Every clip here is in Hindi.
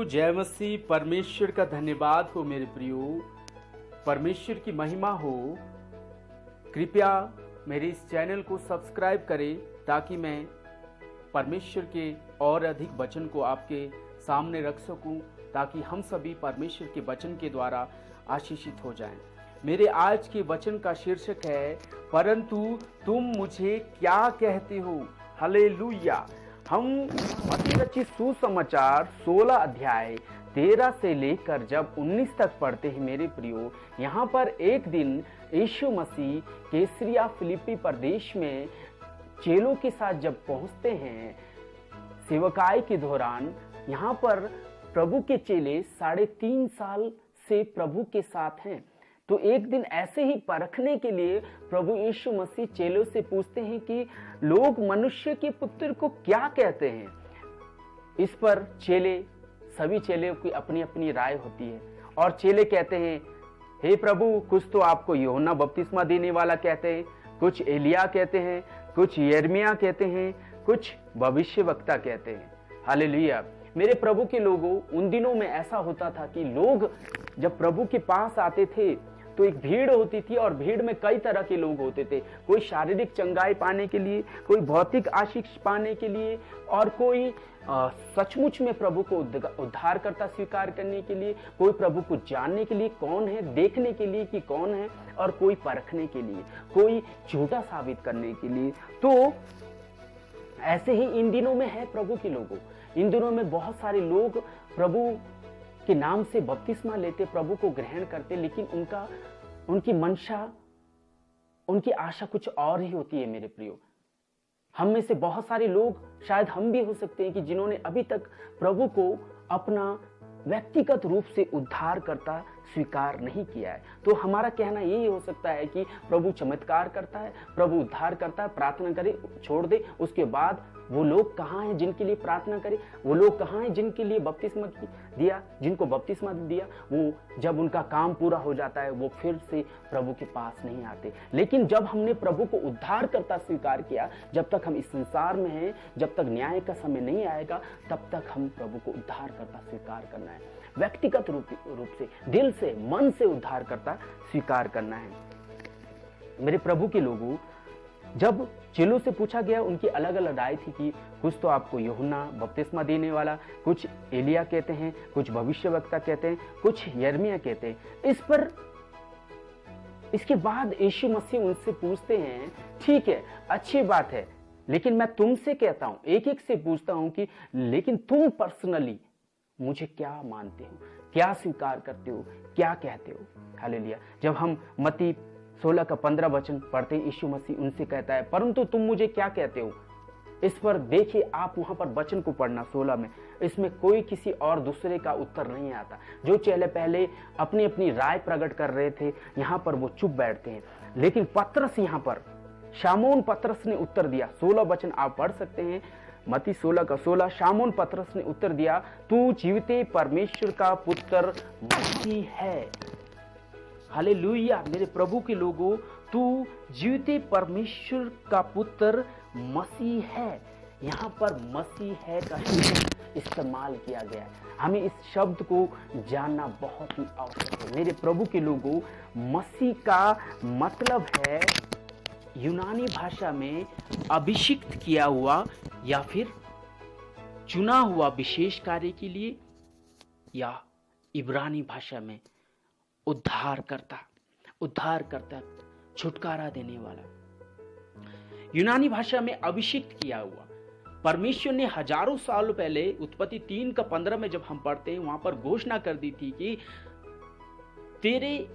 जय मसीह। परमेश्वर का धन्यवाद हो मेरे प्रियो, परमेश्वर की महिमा हो। कृपया मेरे इस चैनल को सब्सक्राइब करें ताकि मैं परमेश्वर के और अधिक वचन को आपके सामने रख सकूं, ताकि हम सभी परमेश्वर के वचन के द्वारा आशीषित हो जाएं। मेरे आज के वचन का शीर्षक है, परंतु तुम मुझे क्या कहते हो। हालेलुया। हम मत्ती रचित सुसमाचार 16 अध्याय 13 से लेकर जब 19 तक पढ़ते हैं मेरे प्रियो, यहाँ पर एक दिन यीशु मसीह कैसरिया फिलिप्पी प्रदेश में चेलों के साथ जब पहुँचते हैं सेवकाई के दौरान, यहाँ पर प्रभु के चेले 3.5 साल से प्रभु के साथ हैं। तो एक दिन ऐसे ही परखने के लिए प्रभु यीशु मसीह चेलों से पूछते हैं कि लोग मनुष्य के पुत्र को क्या कहते हैं। इस पर सभी चेले की अपनी अपनी राय होती है और चेले कहते हैं, हे प्रभु, कुछ तो आपको यूहन्ना बपतिस्मा देने वाला कहते हैं, कुछ एलिया कहते हैं, कुछ यिर्मयाह कहते हैं, कुछ भविष्यवक्ता कहते हैं। हालेलुया। मेरे प्रभु के लोगों, उन दिनों में ऐसा होता था कि लोग जब प्रभु के पास आते थे तो एक भीड़ होती थी और भीड़ में कई तरह के लोग होते थे। कोई शारीरिक चंगाई पाने के लिए, कोई भौतिक आशीष पाने के लिए, और कोई सचमुच में प्रभु को उद्धारकर्ता स्वीकार करने के लिए, कोई प्रभु को जानने के लिए कौन है, देखने के लिए कि कौन है, और कोई परखने के लिए, कोई झूठा साबित करने के लिए। तो ऐसे ही इन दिनों में है प्रभु के लोगों। इन दिनों में बहुत सारे लोग प्रभु के नाम से बपतिस्मा लेते, प्रभु को ग्रहण करते, लेकिन उनकी मंशा, उनकी आशा कुछ और ही होती है मेरे प्रियो। हम में से बहुत सारे लोग, शायद हम भी हो सकते हैं, कि जिन्होंने अभी तक प्रभु को अपना व्यक्तिगत रूप से उद्धार करता स्वीकार नहीं किया है। तो हमारा कहना यही हो सकता है कि प्रभु चमत्कार करता है, प्रभु उद्धार करता है, प्रार्थना करे, छोड़ दे। उसके बाद वो लोग कहाँ हैं जिनके लिए प्रार्थना करे, वो लोग कहाँ हैं जिनके लिए बपतिस्मा दिया, जिनको बपतिस्मा दिया, वो जब उनका काम पूरा हो जाता है वो फिर से प्रभु के पास नहीं आते। लेकिन जब हमने प्रभु को उद्धार करता स्वीकार किया, जब तक हम इस संसार में हैं, जब तक न्याय का समय नहीं आएगा, तब तक हम प्रभु को उद्धार करता स्वीकार करना है। व्यक्तिगत रूप से, दिल से, मन से उद्धार करता स्वीकार करना है। मेरे प्रभु के लोगों, जब चेलों से पूछा गया, उनकी अलग अलग राय थी कि कुछ तो आपको यूहन्ना बपतिस्मा देने वाला, कुछ एलिया कहते हैं, कुछ भविष्यवक्ता कहते हैं, कुछ यिर्मयाह कहते हैं। इसके बाद यीशु मसीह उनसे पूछते हैं, ठीक है, अच्छी बात है, लेकिन मैं तुमसे कहता हूं, एक एक से पूछता हूं कि लेकिन तुम पर्सनली मुझे क्या मानते हो, क्या स्वीकार करते हो, क्या कहते हो। हालेलुया। जब हम मत्ती 16 का 15 वचन पढ़ते हैं, यीशु मसीह उनसे कहता है, परंतु तुम मुझे क्या कहते हो। इस पर देखिए, आप वहां पर वचन को पढ़ना 16 में, इसमें कोई किसी और दूसरे का उत्तर नहीं आता। जो चेले पहले अपनी अपनी राय प्रकट कर रहे थे, यहाँ पर वो चुप बैठते हैं। लेकिन पतरस, यहाँ पर शामौन पतरस ने उत्तर दिया। 16 वचन आप पढ़ सकते हैं, मत्ती 16 का 16। शामौन पतरस ने उत्तर दिया, तू जीवते परमेश्वर का पुत्र मसीह है। हालेलुया। मेरे प्रभु के लोगों, तू जीवते परमेश्वर का पुत्र मसीह है। यहाँ पर मसीह है का शब्द इस्तेमाल किया गया है। हमें इस शब्द को जानना बहुत ही आवश्यक है। मेरे प्रभु के लोगों, मसीह का मतलब है यूनानी भाषा में अभिषिक्त किया हुआ या फिर चुना हुआ विशेष कार्य के लिए, या इब्रानी भाषा में उद्धार करता, छुटकारा देने वाला। यूनानी भाषा में अभिषिक्त किया हुआ। परमेश्वर ने हजारों साल पहले उत्पत्ति 3 का 15 में जब हम पढ़ते हैं, वहां पर घोषणा कर दी थी कि तेरे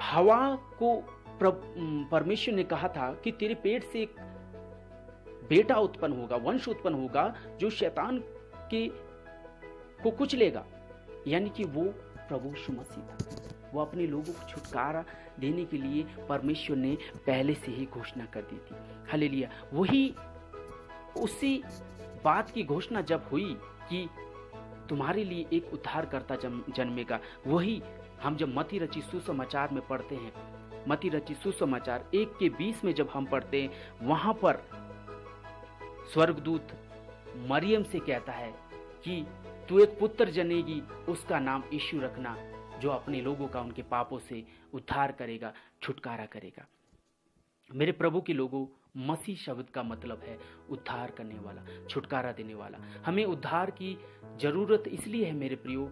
हवा को परमेश्वर ने कहा था कि तेरे पेट से एक बेटा उत्पन्न होगा, वंश उत्पन्न होगा, जो शैतान को कुचलेगा। यानी कि वो प्रभु यीशु मसीह था। वो अपने लोगों को छुटकारा देने के लिए परमेश्वर ने पहले से ही घोषणा कर दी थी। हालेलुया। वही उसी बात की घोषणा जब हुई कि तुम्हारे लिए एक उद्धारकर्ता जन्मेगा, वही हम जब मत्ती रचित सुसमाचार में पढ़ते हैं, मत्ती रचित सुसमाचार 1 के 20 में जब हम पढ़ते हैं, वहां पर स्वर्गदूत मरियम से कहता है कि तू एक पुत्र जनेगी, उसका नाम यीशु रखना, जो अपने लोगों का उनके पापों से उद्धार करेगा, छुटकारा करेगा। मेरे प्रभु के लोगों, मसीह शब्द का मतलब है उद्धार करने वाला, छुटकारा देने वाला। हमें उद्धार की जरूरत इसलिए है मेरे प्रियो,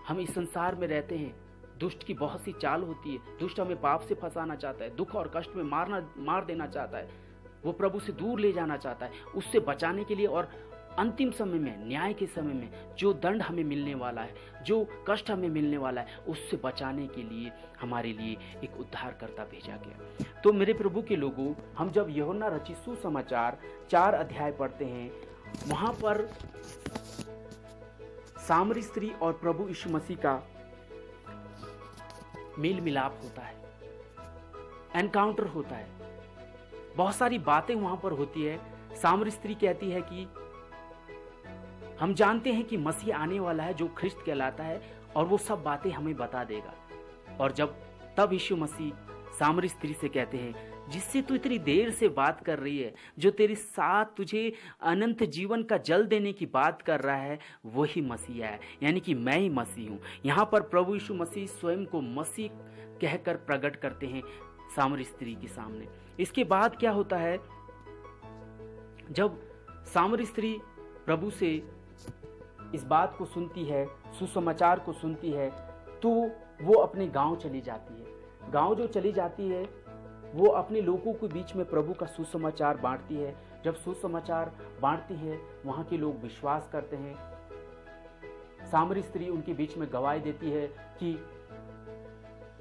हम इस संसार में रहते हैं, दुष्ट की बहुत सी चाल होती है। दुष्ट हमें पाप से फंसाना चाहता है, दुख और कष्ट में मार देना चाहता है, वो प्रभु से दूर ले जाना चाहता है। उससे बचाने के लिए और अंतिम समय में, न्याय के समय में जो दंड हमें मिलने वाला है, जो कष्ट हमें मिलने वाला है, उससे बचाने के लिए हमारे लिए एक उद्धारकर्ता भेजा गया। तो मेरे प्रभु के लोगों, हम जब यूहन्ना रचित सुसमाचार 4 अध्याय पढ़ते हैं, वहां पर सामरी स्त्री और प्रभु यीशु मसीह का मेल मिलाप होता है, एनकाउंटर होता है, बहुत सारी बातें वहां पर होती है। सामरी स्त्री कहती है कि हम जानते हैं कि मसीह आने वाला है जो ख्रिस्त कहलाता है, और वो सब बातें हमें बता देगा। और तब यीशु मसीह सामरी स्त्री से कहते हैं, जिससे तू इतनी देर से बात कर रही है, जो तेरे साथ तुझे अनंत जीवन का जल देने की बात कर रहा है, वही मसीह है, यानी कि मैं ही मसीह हूं। यहां पर प्रभु यीशु मसीह स्वयं को मसीह कहकर प्रकट करते हैं सामरी स्त्री के सामने। इसके बाद क्या होता है, जब सामरी स्त्री प्रभु से इस बात को सुनती है, सुसमाचार को सुनती है, तो वो अपने गांव चली जाती है। गांव जो चली जाती है, वो अपने लोगों के बीच में प्रभु का सुसमाचार बांटती है। जब सुसमाचार बांटती है, वहां के लोग विश्वास करते हैं। सामरी स्त्री उनके बीच में गवाही देती है कि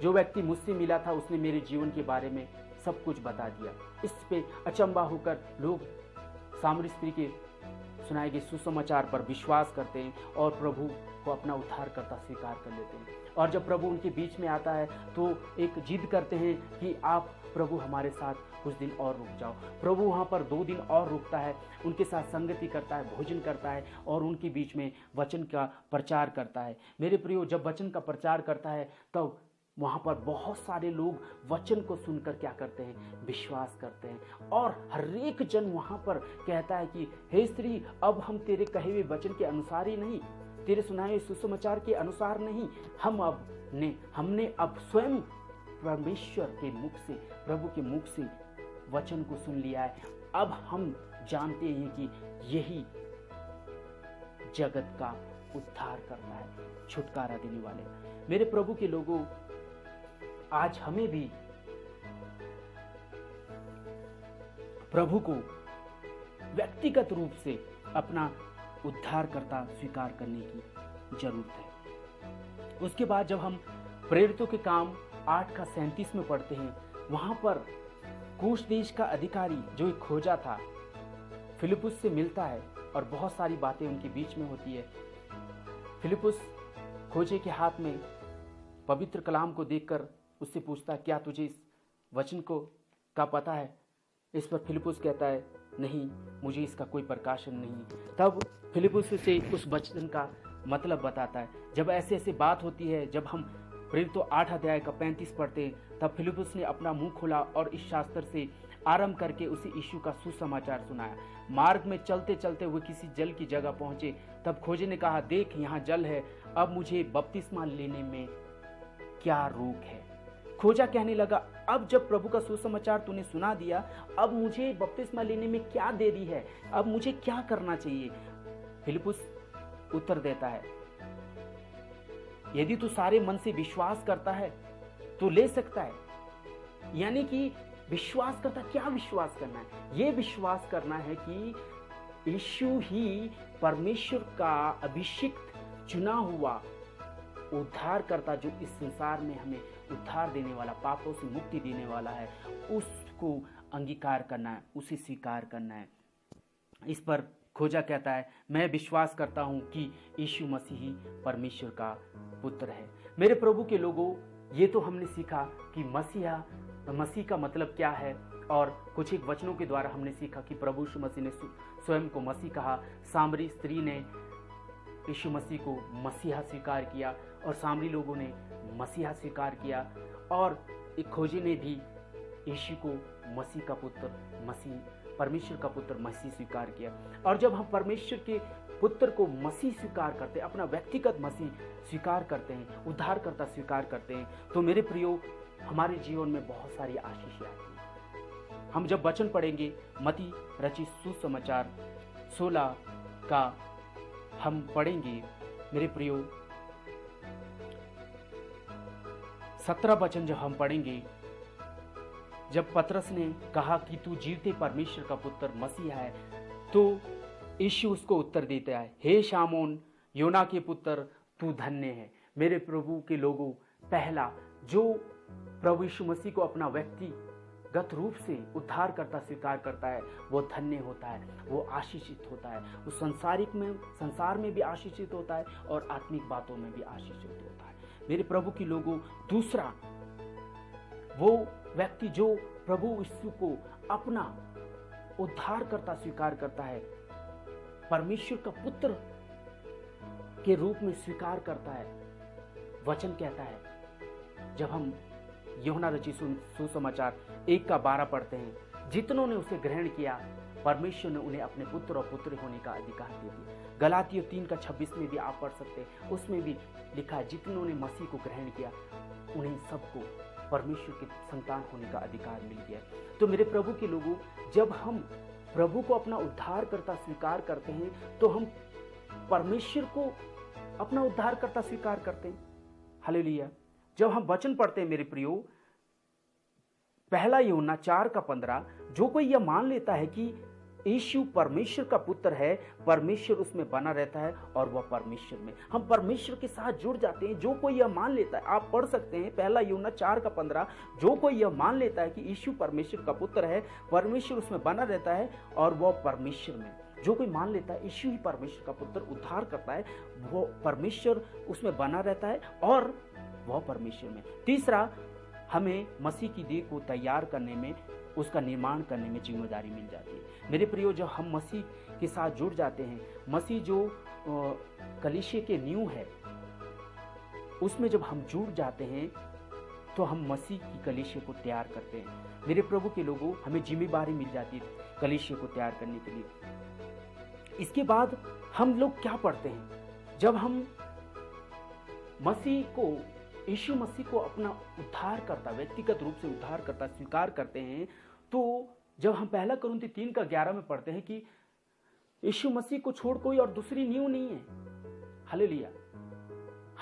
जो व्यक्ति मुझसे मिला था, उसने मेरे जीवन के बारे में सब कुछ बता दिया। इस पे अचंबा होकर लोग सामरी स्त्री के सुनाए गए सुसमाचार पर विश्वास करते हैं और प्रभु को अपना उद्धारकर्ता स्वीकार कर लेते हैं। और जब प्रभु उनके बीच में आता है, तो एक जिद करते हैं कि आप प्रभु हमारे साथ कुछ दिन और रुक जाओ। प्रभु वहाँ पर 2 दिन और रुकता है, उनके साथ संगति करता है, भोजन करता है और उनके बीच में वचन का प्रचार करता है। मेरे प्रियो, जब वचन का प्रचार करता है, तब वहाँ पर बहुत सारे लोग वचन को सुनकर क्या करते हैं, विश्वास करते हैं। और हर एक जन वहाँ पर कहता है कि हे स्त्री, अब हम तेरे कहे हुए वचन के अनुसार ही नहीं, तेरे सुनाए हुए सुसमाचार के अनुसार नहीं, हमने अब स्वयं परमेश्वर के मुख से, प्रभु के मुख से वचन को सुन लिया है। अब हम जानते हैं कि यही जगत का उद्धार करना है, छुटकारा देने वाले। मेरे प्रभु के लोगों, आज हमें भी प्रभु को व्यक्तिगत रूप से अपना उद्धारकर्ता स्वीकार करने की जरूरत है। उसके बाद जब हम प्रेरितों के काम 8:37 में पढ़ते हैं, वहां पर कूश देश का अधिकारी जो एक खोजा था, फिलिपुस से मिलता है और बहुत सारी बातें उनके बीच में होती है। फिलिपुस खोजे के हाथ में पवित्र कलाम को देखकर उससे पूछता है, क्या तुझे इस वचन का पता है? इस पर फिलिपुस कहता है, नहीं, मुझे इसका कोई प्रकाशन नहीं। तब फिलिपुस से उस वचन का मतलब बताता है। जब ऐसे ऐसे बात होती है, जब हम प्रेरितों 8 अध्याय का 35 पढ़ते हैं, तब फिलिपुस ने अपना मुंह खोला और इस शास्त्र से आरंभ करके उसे यीशु का सुसमाचार सुनाया। मार्ग में चलते चलते वो किसी जल की जगह पहुंचे, तब खोजे ने कहा, देख यहाँ जल है, अब मुझे बपतिस्मा लेने में क्या रोक है? खोजा कहने लगा, अब जब प्रभु का सुसमाचार तूने सुना दिया, अब मुझे बपतिस्मा लेने में क्या देरी है? अब मुझे क्या करना चाहिए? फिलिपुस उत्तर देता है, यदि तू सारे मन से विश्वास करता है तो ले सकता है। यानी कि विश्वास करता, क्या विश्वास करना है? ये विश्वास करना है कि यीशु ही परमेश्वर का अभिषिक्त चुना हुआ उद्धारकर्ता, जो इस संसार में हमें उद्धार देने वाला, पापों से मुक्ति देने वाला है, उसको अंगीकार करना है, उसे स्वीकार करना है। इस पर खोजा कहता है, मैं विश्वास करता हूं कि यीशु मसीह ही परमेश्वर का पुत्र है। मेरे प्रभु के लोगों, ये तो हमने सीखा कि मसीह का मतलब क्या है, और कुछ एक वचनों के द्वारा हमने सीखा कि प्रभु यीशु मसीह ने स्वयं को मसीह कहा। सामरी स्त्री ने यीशु मसीह को मसीहा स्वीकार किया और सामरी लोगों ने मसीहा स्वीकार किया, और एक खोजे ने भी यीशु को मसीह का पुत्र, मसीह परमेश्वर का पुत्र मसीह स्वीकार किया। और जब हम परमेश्वर के पुत्र को मसीह स्वीकार करते हैं, अपना व्यक्तिगत मसीह स्वीकार करते हैं, उद्धारकर्ता स्वीकार करते हैं, तो मेरे प्रियो हमारे जीवन में बहुत सारी आशीषें आती हैं। हम जब वचन पढ़ेंगे मत्ती रचित सुसमाचार 16 का हम पढ़ेंगे मेरे प्रियो 17 वचन जब हम पढ़ेंगे, जब पतरस ने कहा कि तू जीवते परमेश्वर का पुत्र मसीह है, तो यीशु उसको उत्तर देता है, हे शामोन योना के पुत्र तू धन्य है। मेरे प्रभु के लोगों, पहला जो प्रभु यीशु मसीह को अपना व्यक्तिगत रूप से उद्धारकर्ता स्वीकार करता है वो धन्य होता है, वो आशीषित होता है, वो संसार में भी आशीषित होता है और आत्मिक बातों में भी आशीषित होता है। मेरे प्रभु के लोगों, दूसरा वो व्यक्ति जो प्रभु यीशु को अपना उद्धारकर्ता स्वीकार करता है, परमेश्वर का पुत्र के रूप में स्वीकार करता है। वचन कहता है, जब हम यूहन्ना रचित सुसमाचार 1:12 पढ़ते हैं, जितनों ने उसे ग्रहण किया परमेश्वर ने उन्हें अपने पुत्र और पुत्री होने का अधिकार दे दिया। गलातियों 3:26 में भी आप पढ़ सकते हैं, उसमें भी लिखा है, जितनों ने मसीह को ग्रहण किया उन्हें सबको परमेश्वर के संतान होने का अधिकार मिल गया। तो मेरे प्रभु के लोगों, जब हम प्रभु को अपना उद्धारकर्ता स्वीकार करते हैं तो हम परमेश्वर को अपना उद्धारकर्ता स्वीकार करते हैं। हालेलुया। जब हम वचन पढ़ते हैं मेरे प्रियो, पहला यूहन्ना 4:15, जो कोई यह मान लेता है कि यीशु परमेश्वर का पुत्र है, परमेश्वर उसमें बना रहता है और वह परमेश्वर में। हम परमेश्वर के साथ जुड़ जाते हैं। जो कोई यह मान लेता है, आप पढ़ सकते हैं पहला यूहन्ना 4:15, जो कोई यह मान लेता है कि यीशु परमेश्वर का पुत्र है, परमेश्वर उसमें बना रहता है और वह परमेश्वर में। जो कोई मान लेता है यीशु ही परमेश्वर का पुत्र उद्धार करता है, वो परमेश्वर उसमें बना रहता है और वह परमेश्वर में। तीसरा, हमें मसीह की देह को तैयार करने में, उसका निर्माण करने में जिम्मेदारी मिल जाती है। मेरे प्रियो, जब हम मसीह के साथ जुड़ जाते हैं, मसीह जो कलीसिया के नींव है उसमें जब हम जुड़ जाते हैं तो हम मसीह की कलीसिया को तैयार करते हैं। मेरे प्रभु के लोगों, हमें जिम्मेदारी मिल जाती है कलीसिया को तैयार करने के लिए। इसके बाद हम लोग क्या पढ़ते हैं, जब हम मसीह को, यीशु मसीह को अपना उद्धारकर्ता, व्यक्तिगत रूप से उद्धारकर्ता स्वीकार करते हैं, तो जब हम पहला कुरिन्थी 3:11 में पढ़ते हैं कि यीशु मसीह को छोड़ कोई और दूसरी नींव नहीं है। हालेलुया।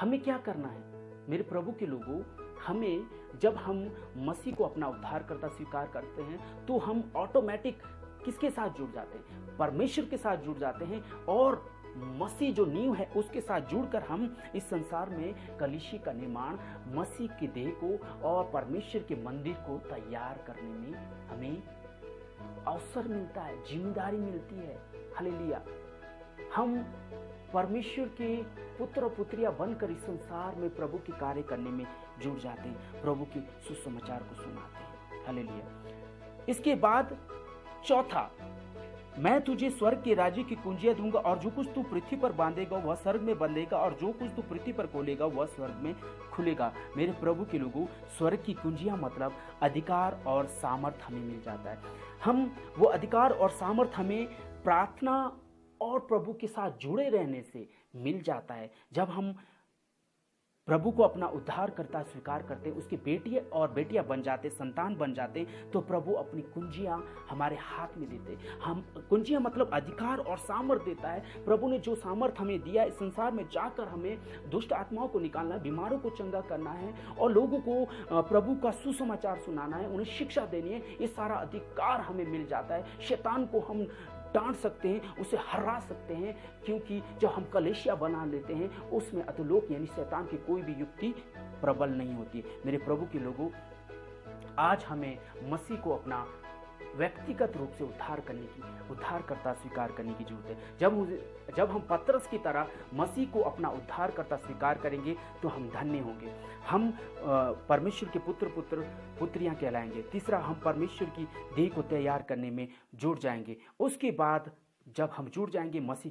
हमें क्या करना है मेरे प्रभु के लोगों, हमें, जब हम मसीह को अपना उद्धारकर्ता स्वीकार करते हैं तो हम ऑटोमेटिक किसके साथ जुड़ जाते हैं? परमेश्वर के साथ जुड़ जाते हैं और मसीह जो नींव है उसके साथ जुड़कर हम इस संसार में कलीसिया का निर्माण, मसीह की देह को और परमेश्वर के मंदिर को तैयार करने में हमें अवसर मिलता है, जिम्मेदारी मिलती है। हालेलुया। हम परमेश्वर के पुत्र और पुत्रियां बनकर इस संसार में प्रभु के कार्य करने में जुड़ जाते हैं, प्रभु के सुसमाचार को सुनाते हैं। हालेलुया। इसके बाद चौथा, मैं तुझे स्वर्ग के राज्य की कुंजियां दूंगा और जो कुछ तू पृथ्वी पर बांधेगा वह स्वर्ग में बंधेगा और जो कुछ तू पृथ्वी पर खोलेगा वह स्वर्ग में खुलेगा। मेरे प्रभु के लोगों, स्वर्ग की कुंजियां मतलब अधिकार और सामर्थ हमें मिल जाता है। हम वो अधिकार और सामर्थ हमें प्रार्थना और प्रभु के साथ जुड़े रहने से मिल जाता है। जब हम प्रभु को अपना उद्धारकर्ता स्वीकार करते, उसकी बेटी और बेटियां बन जाते, संतान बन जाते, तो प्रभु अपनी कुंजियां हमारे हाथ में देते। हम कुंजियां मतलब अधिकार और सामर्थ देता है। प्रभु ने जो सामर्थ हमें दिया, इस संसार में जाकर हमें दुष्ट आत्माओं को निकालना है, बीमारों को चंगा करना है और लोगों को प्रभु का सुसमाचार सुनाना है, उन्हें शिक्षा देनी है, ये सारा अधिकार हमें मिल जाता है। शैतान को हम डांट सकते हैं, उसे हरा सकते हैं, क्योंकि जब हम कलीसिया बना लेते हैं उसमें अधोलोक यानी शैतान की कोई भी युक्ति प्रबल नहीं होती। मेरे प्रभु के लोगों, आज हमें मसीह को अपना व्यक्तिगत रूप से उद्धारकर्ता स्वीकार करने की जरूरत है। जब हम पतरस की तरह मसीह को अपना उद्धारकर्ता स्वीकार करेंगे तो हम धन्य होंगे, हम परमेश्वर के पुत्रियां कहलाएंगे। तीसरा, हम परमेश्वर की देह को तैयार करने में जुड़ जाएंगे। उसके बाद जब हम जुड़ जाएंगे मसीह की